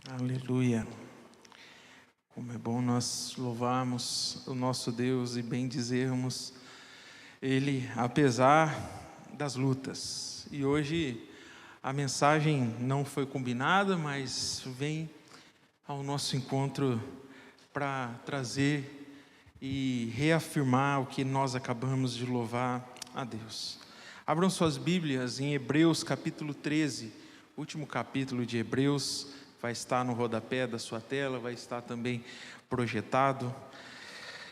Aleluia. Como é bom nós louvarmos o nosso Deus e bendizermos Ele, apesar das lutas. E hoje a mensagem não foi combinada, mas vem ao nosso encontro para trazer e reafirmar o que nós acabamos de louvar a Deus. Abram suas Bíblias em Hebreus capítulo 13, último capítulo de Hebreus. Vai estar no rodapé da sua tela, vai estar também projetado.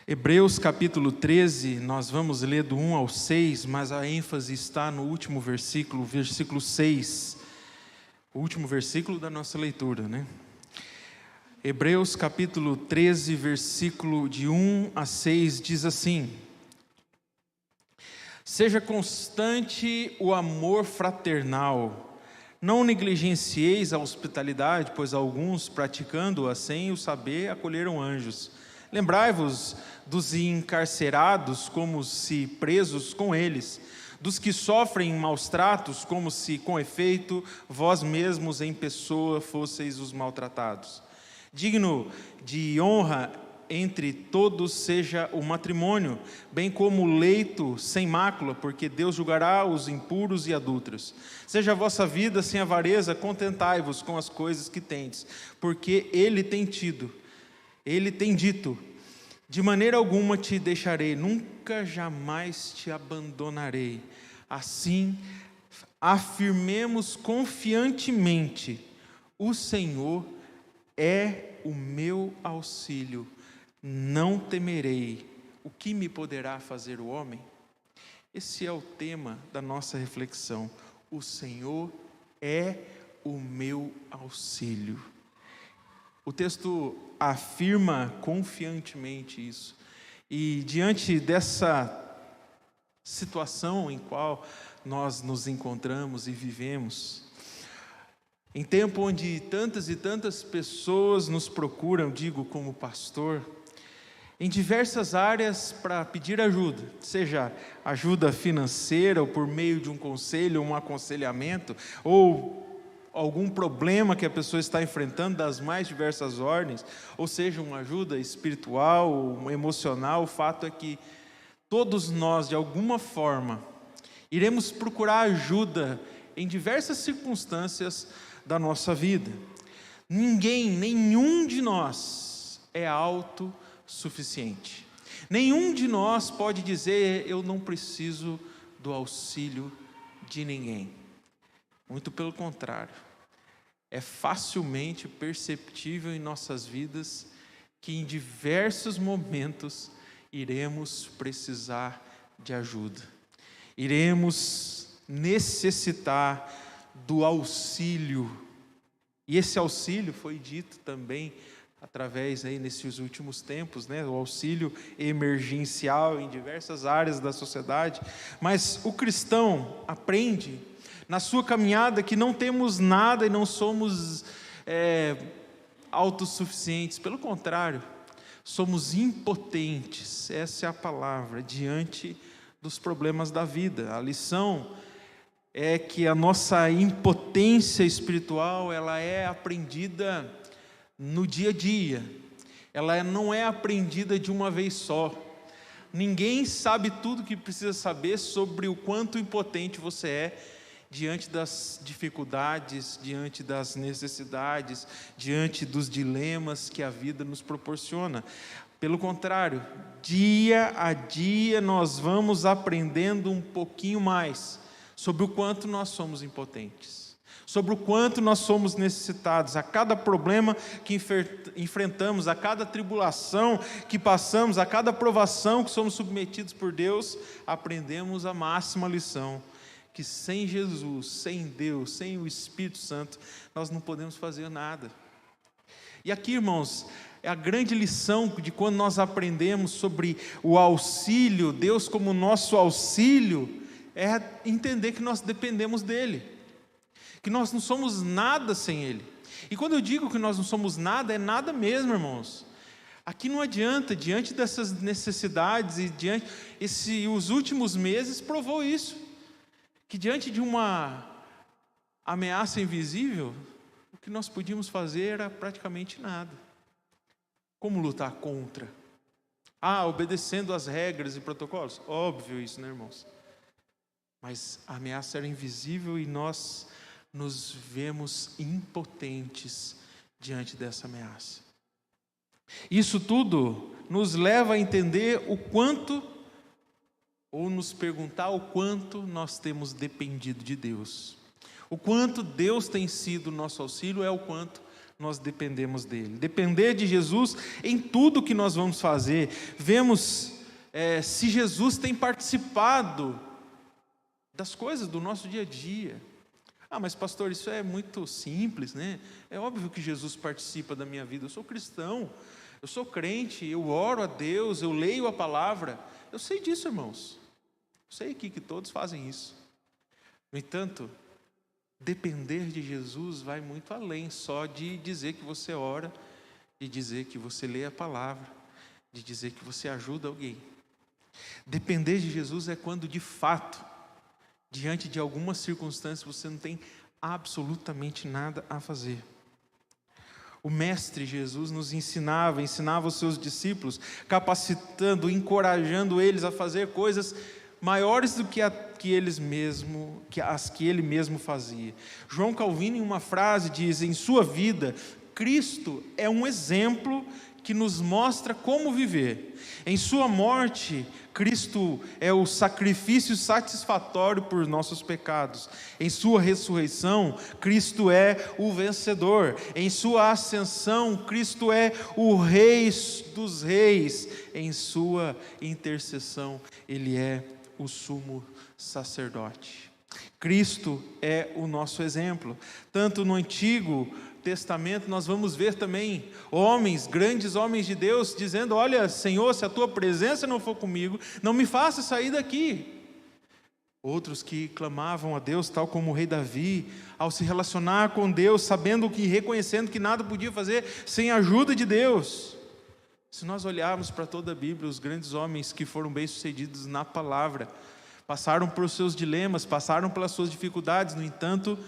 Hebreus capítulo 13, nós vamos ler do 1 ao 6, mas a ênfase está no último versículo, versículo 6. O último versículo da nossa leitura, né? Hebreus capítulo 13, versículo de 1 a 6, diz assim: Seja constante o amor fraternal. Não negligencieis a hospitalidade, pois alguns, praticando-a sem o saber, acolheram anjos. Lembrai-vos dos encarcerados, como se presos com eles, dos que sofrem maus tratos, como se, com efeito, vós mesmos em pessoa fosseis os maltratados. Digno de honra entre todos seja o matrimônio, bem como o leito sem mácula, porque Deus julgará os impuros e adúlteros. Seja a vossa vida sem avareza, contentai-vos com as coisas que tendes, porque Ele tem dito, de maneira alguma te deixarei, nunca jamais te abandonarei. Assim, afirmemos confiantemente, o Senhor é o meu auxílio. Não temerei. O que me poderá fazer o homem? Esse é o tema da nossa reflexão. O Senhor é o meu auxílio. O texto afirma confiantemente isso. E diante dessa situação em qual nós nos encontramos e vivemos, em tempo onde tantas e tantas pessoas nos procuram, digo como pastor, em diversas áreas para pedir ajuda, seja ajuda financeira, ou por meio de um conselho, um aconselhamento, ou algum problema que a pessoa está enfrentando das mais diversas ordens, ou seja, uma ajuda espiritual, emocional. O fato é que todos nós, de alguma forma, iremos procurar ajuda em diversas circunstâncias da nossa vida. Nenhum de nós é autossuficiente. Nenhum de nós pode dizer: eu não preciso do auxílio de ninguém. Muito pelo contrário, é facilmente perceptível em nossas vidas que em diversos momentos iremos precisar de ajuda, iremos necessitar do auxílio. E esse auxílio foi dito também através aí nesses últimos tempos, né, o auxílio emergencial em diversas áreas da sociedade. Mas o cristão aprende na sua caminhada que não temos nada e não somos autossuficientes. Pelo contrário, somos impotentes, essa é a palavra, diante dos problemas da vida. A lição é que a nossa impotência espiritual, ela é aprendida no dia a dia, ela não é aprendida de uma vez só. Ninguém sabe tudo que precisa saber sobre o quanto impotente você é diante das dificuldades, diante das necessidades, diante dos dilemas que a vida nos proporciona. Pelo contrário, dia a dia nós vamos aprendendo um pouquinho mais sobre o quanto nós somos impotentes, sobre o quanto nós somos necessitados. A cada problema que enfrentamos, a cada tribulação que passamos, a cada provação que somos submetidos por Deus, aprendemos a máxima lição: que sem Jesus, sem Deus, sem o Espírito Santo, nós não podemos fazer nada. E aqui, irmãos, é a grande lição de quando nós aprendemos sobre o auxílio, Deus como nosso auxílio, é entender que nós dependemos dEle, que nós não somos nada sem Ele. E quando eu digo que nós não somos nada, é nada mesmo, irmãos. Aqui não adianta, diante dessas necessidades e os últimos meses provou isso, que diante de uma ameaça invisível, o que nós podíamos fazer era praticamente nada. Como lutar contra? Obedecendo às regras e protocolos? Óbvio isso, né, irmãos? Mas a ameaça era invisível e nós nos vemos impotentes diante dessa ameaça. Isso tudo nos leva a entender o quanto, ou nos perguntar o quanto nós temos dependido de Deus. O quanto Deus tem sido nosso auxílio é o quanto nós dependemos dele. Depender de Jesus em tudo que nós vamos fazer. Vemos se Jesus tem participado das coisas do nosso dia a dia. Mas pastor, isso é muito simples, né? É óbvio que Jesus participa da minha vida. Eu sou cristão, eu sou crente, eu oro a Deus, eu leio a palavra. Eu sei disso, irmãos. Eu sei aqui que todos fazem isso. No entanto, depender de Jesus vai muito além só de dizer que você ora, de dizer que você lê a palavra, de dizer que você ajuda alguém. Depender de Jesus é quando de fato, diante de algumas circunstâncias, você não tem absolutamente nada a fazer. O Mestre Jesus nos ensinava os seus discípulos, capacitando, encorajando eles a fazer coisas maiores do que as que ele mesmo fazia. João Calvino, em uma frase, diz: em sua vida, Cristo é um exemplo que nos mostra como viver. Em sua morte, Cristo é o sacrifício satisfatório por nossos pecados. Em sua ressurreição, Cristo é o vencedor. Em sua ascensão, Cristo é o Rei dos reis. Em sua intercessão, Ele é o sumo sacerdote. Cristo é o nosso exemplo. Tanto no Antigo Testamento nós vamos ver também grandes homens de Deus, dizendo: olha, Senhor, se a tua presença não for comigo, não me faça sair daqui. Outros que clamavam a Deus, tal como o rei Davi, ao se relacionar com Deus, sabendo que, reconhecendo que nada podia fazer sem a ajuda de Deus. Se nós olharmos para toda a Bíblia, os grandes homens que foram bem-sucedidos na palavra, passaram por seus dilemas, passaram pelas suas dificuldades, no entanto,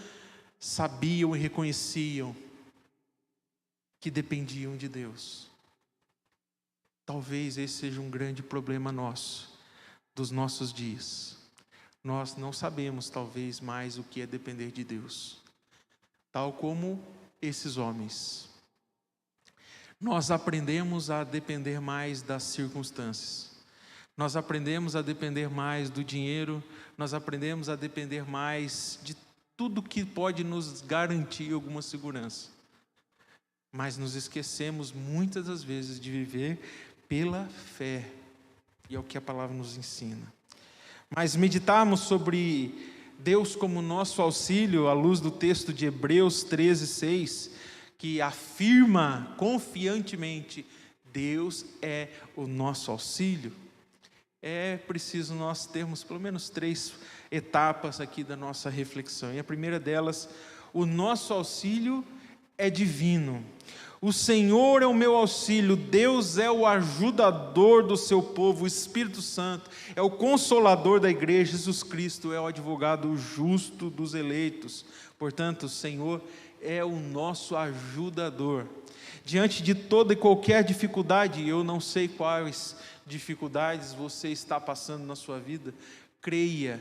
sabiam e reconheciam que dependiam de Deus. Talvez esse seja um grande problema nosso, dos nossos dias. Nós não sabemos, talvez, mais o que é depender de Deus. Tal como esses homens. Nós aprendemos a depender mais das circunstâncias. Nós aprendemos a depender mais do dinheiro. Nós aprendemos a depender mais de tudo que pode nos garantir alguma segurança. Mas nos esquecemos muitas das vezes de viver pela fé. E é o que a palavra nos ensina. Mas meditarmos sobre Deus como nosso auxílio, à luz do texto de Hebreus 13:6, que afirma confiantemente: Deus é o nosso auxílio. É preciso nós termos pelo menos 3 etapas aqui da nossa reflexão. E a primeira delas: o nosso auxílio é divino. O Senhor é o meu auxílio, Deus é o ajudador do seu povo, o Espírito Santo é o consolador da igreja, Jesus Cristo é o advogado justo dos eleitos. Portanto, o Senhor é o nosso ajudador. Diante de toda e qualquer dificuldade, eu não sei quais dificuldades você está passando na sua vida, creia,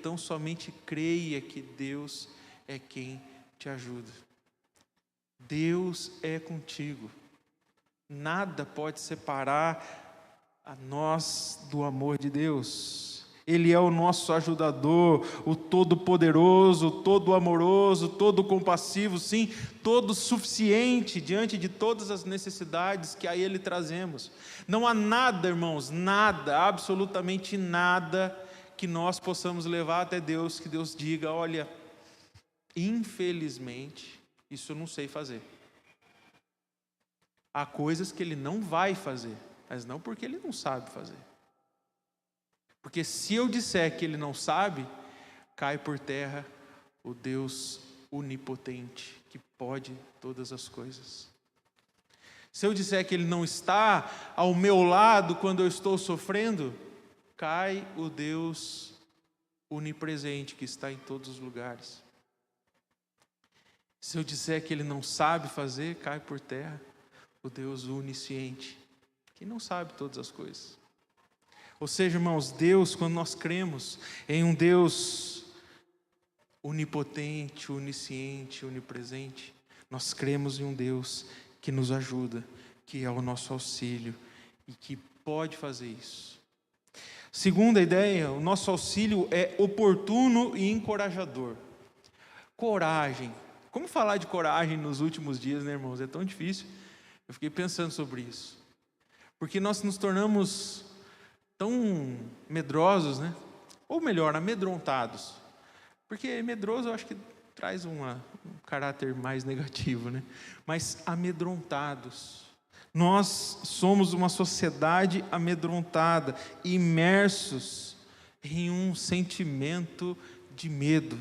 tão somente creia que Deus é quem te ajuda. Deus é contigo. Nada pode separar a nós do amor de Deus. Ele é o nosso ajudador, o todo-poderoso, o todo-amoroso, todo-compassivo, sim, todo-suficiente diante de todas as necessidades que a Ele trazemos. Não há nada, irmãos, nada, absolutamente nada que nós possamos levar até Deus, que Deus diga: olha, infelizmente, isso eu não sei fazer. Há coisas que Ele não vai fazer, mas não porque Ele não sabe fazer. Porque se eu disser que Ele não sabe, cai por terra o Deus onipotente, que pode todas as coisas. Se eu disser que Ele não está ao meu lado quando eu estou sofrendo, cai o Deus onipresente, que está em todos os lugares. Se eu disser que Ele não sabe fazer, cai por terra o Deus onisciente, que não sabe todas as coisas. Ou seja, irmãos, Deus, quando nós cremos em um Deus onipotente, onisciente, onipresente, nós cremos em um Deus que nos ajuda, que é o nosso auxílio e que pode fazer isso. Segunda ideia, o nosso auxílio é oportuno e encorajador. Coragem. Como falar de coragem nos últimos dias, né, irmãos? É tão difícil. Eu fiquei pensando sobre isso. Porque nós nos tornamos tão medrosos, né? Ou melhor, amedrontados. Porque medroso eu acho que traz um caráter mais negativo, né? Mas amedrontados. Nós somos uma sociedade amedrontada, imersos em um sentimento de medo.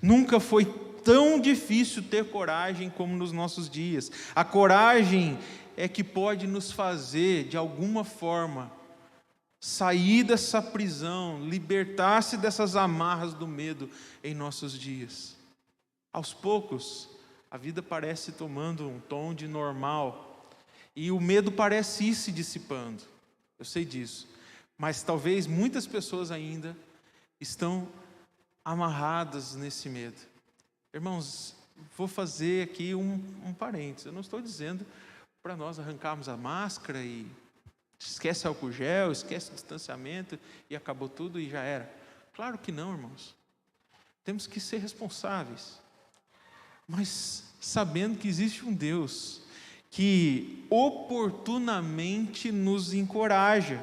Nunca foi tão difícil ter coragem como nos nossos dias. A coragem é que pode nos fazer, de alguma forma, sair dessa prisão, libertar-se dessas amarras do medo em nossos dias. Aos poucos, a vida parece tomando um tom de normal, e o medo parece ir se dissipando. Eu sei disso. Mas talvez muitas pessoas ainda estão amarradas nesse medo. Irmãos, vou fazer aqui um parênteses. Eu não estou dizendo para nós arrancarmos a máscara e esquece álcool gel, esquece o distanciamento e acabou tudo e já era. Claro que não, irmãos. Temos que ser responsáveis. Mas sabendo que existe um Deus que oportunamente nos encoraja.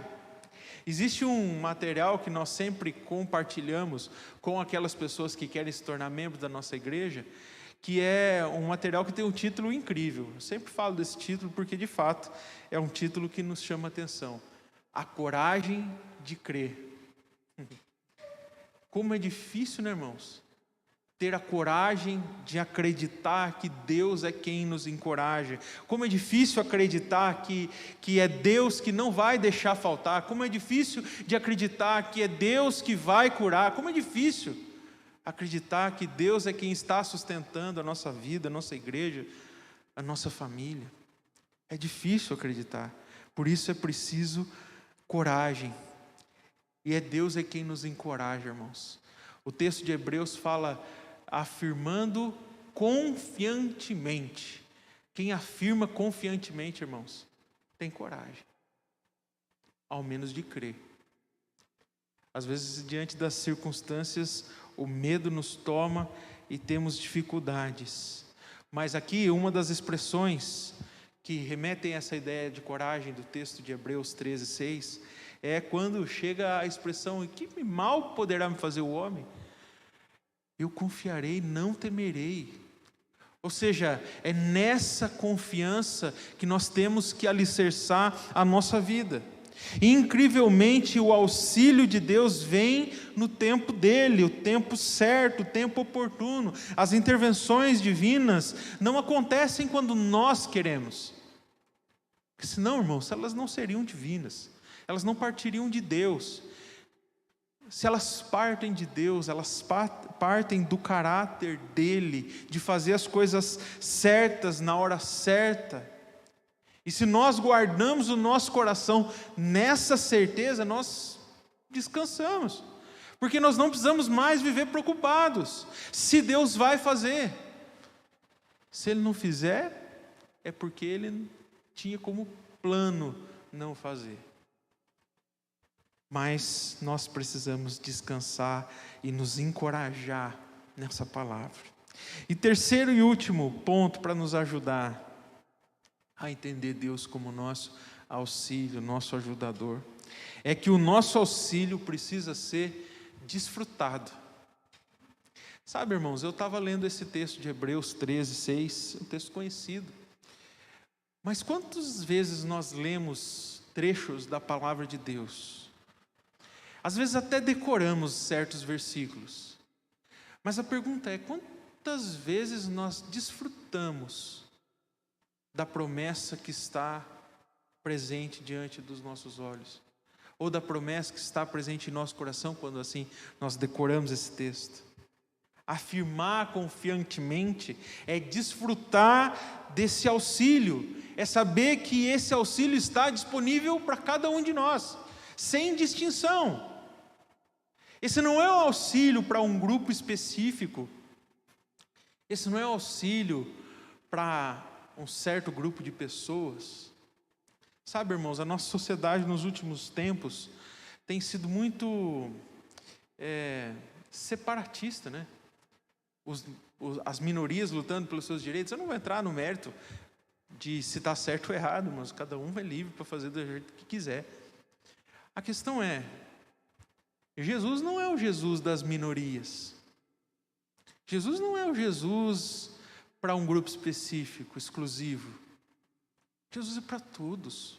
Existe um material que nós sempre compartilhamos com aquelas pessoas que querem se tornar membros da nossa igreja, que é um material que tem um título incrível. Eu sempre falo desse título porque, de fato, é um título que nos chama a atenção. A coragem de crer. Como é difícil, né, irmãos? Ter a coragem de acreditar que Deus é quem nos encoraja. Como é difícil acreditar que é Deus que não vai deixar faltar. Como é difícil de acreditar que é Deus que vai curar. Como é difícil acreditar que Deus é quem está sustentando a nossa vida, a nossa igreja, a nossa família. É difícil acreditar. Por isso é preciso coragem. E é Deus é quem nos encoraja, irmãos. O texto de Hebreus fala afirmando confiantemente. Quem afirma confiantemente, irmãos, tem coragem, ao menos de crer. Às vezes, diante das circunstâncias, o medo nos toma e temos dificuldades. Mas aqui, uma das expressões que remetem a essa ideia de coragem do texto de Hebreus 13:6, é quando chega a expressão: que mal poderá me fazer o homem? Eu confiarei, não temerei. Ou seja, é nessa confiança que nós temos que alicerçar a nossa vida. E, incrivelmente, o auxílio de Deus vem no tempo dele, o tempo certo, o tempo oportuno. As intervenções divinas não acontecem quando nós queremos. Porque senão, irmãos, elas não seriam divinas. Elas não partiriam de Deus. Se elas partem de Deus, elas partem do caráter dele, de fazer as coisas certas na hora certa. E se nós guardamos o nosso coração nessa certeza, nós descansamos. Porque nós não precisamos mais viver preocupados. Se Deus vai fazer. Se Ele não fizer, é porque Ele tinha como plano não fazer. Mas nós precisamos descansar e nos encorajar nessa palavra. E terceiro e último ponto para nos ajudar a entender Deus como nosso auxílio, nosso ajudador, é que o nosso auxílio precisa ser desfrutado. Sabe, irmãos, eu estava lendo esse texto de Hebreus 13:6, um texto conhecido. Mas quantas vezes nós lemos trechos da palavra de Deus? Às vezes até decoramos certos versículos. Mas a pergunta é: quantas vezes nós desfrutamos da promessa que está presente diante dos nossos olhos? Ou da promessa que está presente em nosso coração, quando assim nós decoramos esse texto? afirmar confiantemente, é desfrutar desse auxílio, é saber que esse auxílio está disponível para cada um de nós, sem distinção. Esse não é um auxílio para um grupo específico, esse não é um auxílio para um certo grupo de pessoas. Sabe, irmãos, a nossa sociedade nos últimos tempos tem sido muito separatista, né? As minorias lutando pelos seus direitos. Eu não vou entrar no mérito de se está certo ou errado, mas cada um é livre para fazer do jeito que quiser. A questão é, Jesus não é o Jesus das minorias. Jesus não é o Jesus para um grupo específico, exclusivo. Jesus é para todos.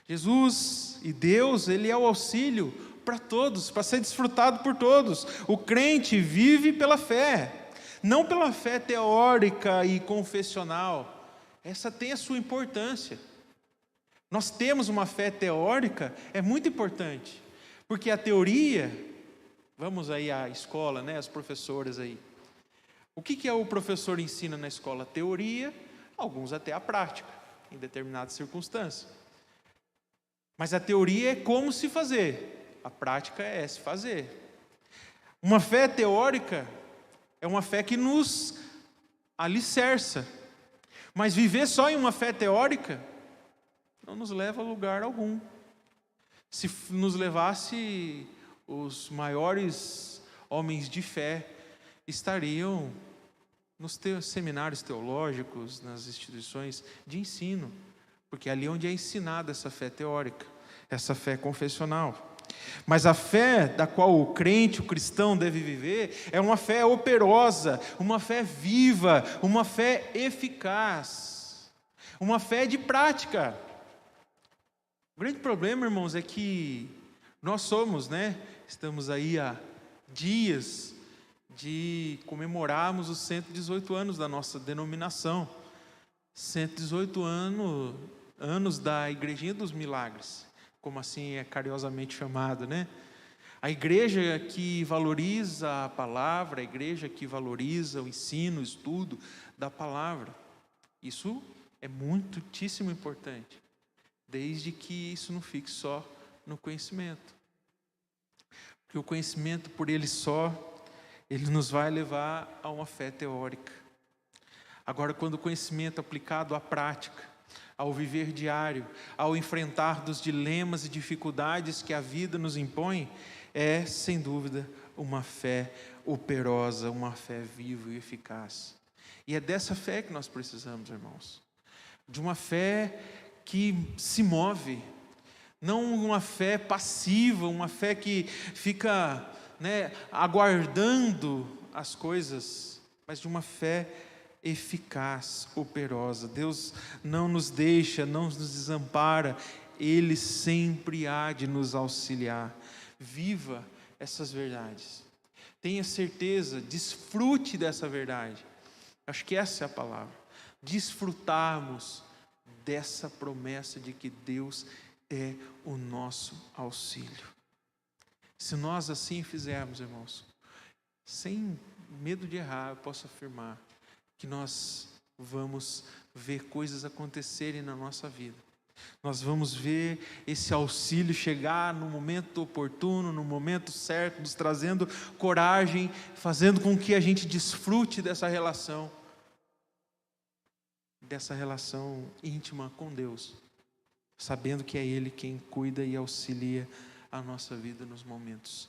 Jesus e Deus, Ele é o auxílio para todos, para ser desfrutado por todos. O crente vive pela fé, não pela fé teórica e confessional. Essa tem a sua importância. Nós temos uma fé teórica, é muito importante, porque a teoria, vamos aí à escola, né, as professoras aí. O que o professor ensina na escola? A teoria, alguns até a prática, em determinadas circunstâncias. Mas a teoria é como se fazer, a prática é se fazer. Uma fé teórica é uma fé que nos alicerça, mas viver só em uma fé teórica não nos leva a lugar algum. Se nos levasse, os maiores homens de fé estariam nos seminários teológicos, nas instituições de ensino, porque é ali onde é ensinada essa fé teórica, essa fé confessional. Mas a fé da qual o crente, o cristão deve viver, é uma fé operosa, uma fé viva, uma fé eficaz, uma fé de prática. O grande problema, irmãos, é que nós somos, estamos aí há dias de comemorarmos os 118 anos da nossa denominação. 118 anos da Igrejinha dos Milagres, como assim é carinhosamente chamada, né? A igreja que valoriza a palavra, a igreja que valoriza o ensino, o estudo da palavra. Isso é muitíssimo importante, desde que isso não fique só no conhecimento. Porque o conhecimento por ele só, ele nos vai levar a uma fé teórica. Agora, quando o conhecimento aplicado à prática, ao viver diário, ao enfrentar dos dilemas e dificuldades que a vida nos impõe, é, sem dúvida, uma fé operosa, uma fé viva e eficaz. E é dessa fé que nós precisamos, irmãos. De uma fé que se move, não uma fé passiva, uma fé que fica, aguardando as coisas, mas de uma fé eficaz, operosa. Deus não nos deixa, não nos desampara, Ele sempre há de nos auxiliar. Viva essas verdades, tenha certeza, desfrute dessa verdade. Acho que essa é a palavra, desfrutarmos dessa promessa de que Deus é o nosso auxílio. Se nós assim fizermos, irmãos, sem medo de errar, eu posso afirmar que nós vamos ver coisas acontecerem na nossa vida. Nós vamos ver esse auxílio chegar no momento oportuno, no momento certo, nos trazendo coragem, fazendo com que a gente desfrute dessa relação íntima com Deus, sabendo que é Ele quem cuida e auxilia a nossa vida nos momentos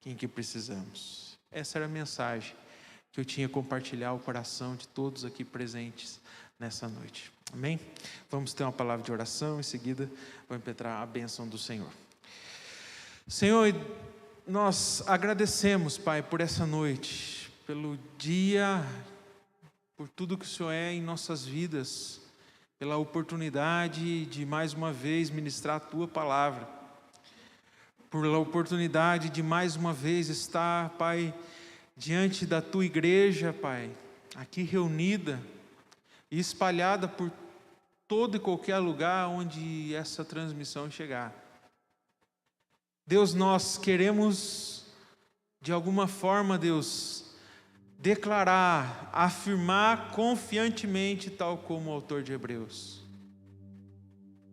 em que precisamos. Essa era a mensagem que eu tinha a compartilhar o coração de todos aqui presentes nessa noite. Amém? Vamos ter uma palavra de oração, em seguida vamos impetrar a bênção do Senhor. Senhor, nós agradecemos, Pai, por essa noite, pelo dia, por tudo que o Senhor é em nossas vidas, pela oportunidade de mais uma vez ministrar a Tua palavra, pela oportunidade de mais uma vez estar, Pai, diante da Tua igreja, Pai, aqui reunida e espalhada por todo e qualquer lugar onde essa transmissão chegar. Deus, nós queremos, de alguma forma, Deus, declarar, afirmar confiantemente, tal como o autor de Hebreus: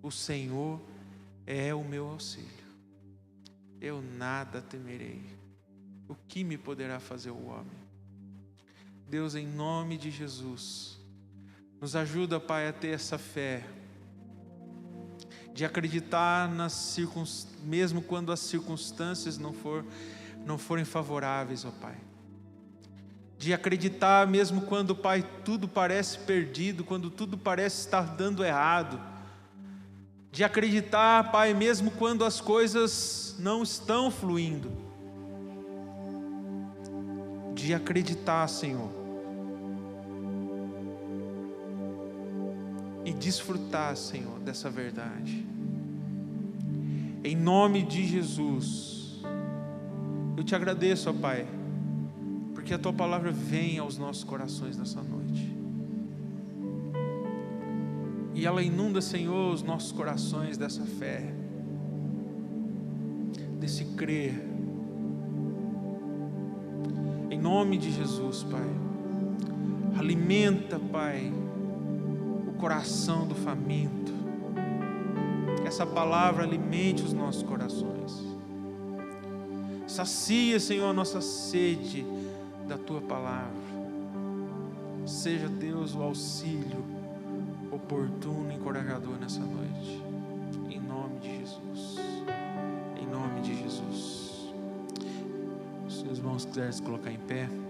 o Senhor é o meu auxílio, eu nada temerei. O que me poderá fazer o homem? Deus, em nome de Jesus, nos ajuda, Pai, a ter essa fé, de acreditar mesmo quando as circunstâncias não forem favoráveis, ó Pai. De acreditar mesmo quando, Pai, tudo parece perdido, quando tudo parece estar dando errado. De acreditar, Pai, mesmo quando as coisas não estão fluindo. De acreditar, Senhor, e desfrutar, Senhor, dessa verdade. Em nome de Jesus, eu te agradeço, ó Pai, porque a Tua palavra vem aos nossos corações nessa noite. E ela inunda, Senhor, os nossos corações dessa fé, desse crer. Em nome de Jesus, Pai. Alimenta, Pai, o coração do faminto. Que essa palavra alimente os nossos corações. Sacia, Senhor, a nossa sede da Tua palavra. Seja, Deus, o auxílio oportuno e encorajador nessa noite. Em nome de Jesus. Em nome de Jesus. Se os irmãos quiserem se colocar em pé.